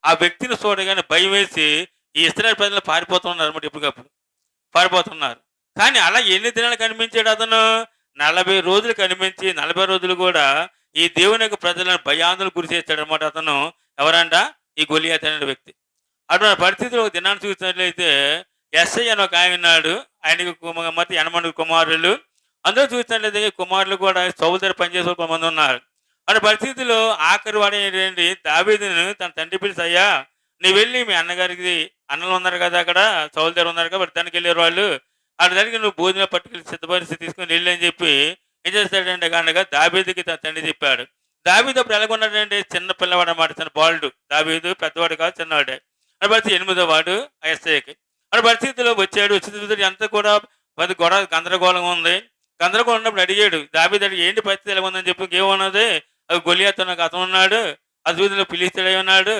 ఆ వ్యక్తిని చూడగానే భయం వేసి ఈ ఇశ్రాయేలు ప్రజలు పారిపోతున్నారు అన్నమాట ఎప్పటికప్పుడు. పారిపోతున్నారు. కానీ అలా ఎన్ని దినాలు కనిపించాడు అతను? 40 రోజులు కనిపించి 40 రోజులు కూడా ఈ దేవుని యొక్క ప్రజలను భయాందోళనకు గురి చేశాడన్నమాట అతను. ఎవరంట? ఈ గొలియాతు అనే వ్యక్తి. అటువంటి పరిస్థితిలో ఒక దినాన్ని చూసినట్లయితే ఎస్ఐ అని ఒక ఆయన ఉన్నాడు. ఆయనకి మొత్తం 80 కుమారులు. అందులో చూసినట్లయితే ఈ కుమారులు కూడా సౌలు దగ్గర పనిచేసే కొంతమంది ఉన్నారు. అటువంటి పరిస్థితిలో ఆఖరి వాడు ఏంటంటే దావీదును తన తండ్రి పిలిచి, అయ్యా నువ్వు వెళ్ళి మీ అన్నగారికి అన్నలు ఉన్నారు కదా అక్కడ సౌలు దగ్గర ఉన్నారు కదా దానికి వెళ్ళారు వాళ్ళు. ఆడ దగ్గరికి నువ్వు భోజనం పట్టుకెళ్ళి సిద్ధపరిచి తీసుకొని వెళ్ళి అని చెప్పి ఏం చేస్తాడంటే కనుక దావీదుకి తన తండ్రి చెప్పాడు. దావీదు అప్పుడు ఎలాగున్నాడంటే చిన్న పిల్లవాడు అన్నమాట, చిన్న బాలుడు. దావీదు పెద్దవాడు కాదు, చిన్నవాడే. అని పరిస్థితి 8వ వాడు ఆ ఎస్ఐకి. అనే పరిస్థితిలో వచ్చాడు. వచ్చిన అంతా కూడా పది గొడవ గందరగోళంగా ఉంది. గందరగోళం ఉన్నప్పుడు అడిగాడు దావీదు, అడిగి ఏంటి పరిస్థితి ఎలా ఉందని చెప్పి ఏమన్నది, అది గొలియాతు నాకు అతను ఉన్నాడు, అది వీధిలో ఫిలిష్తీయుడై ఉన్నాడు,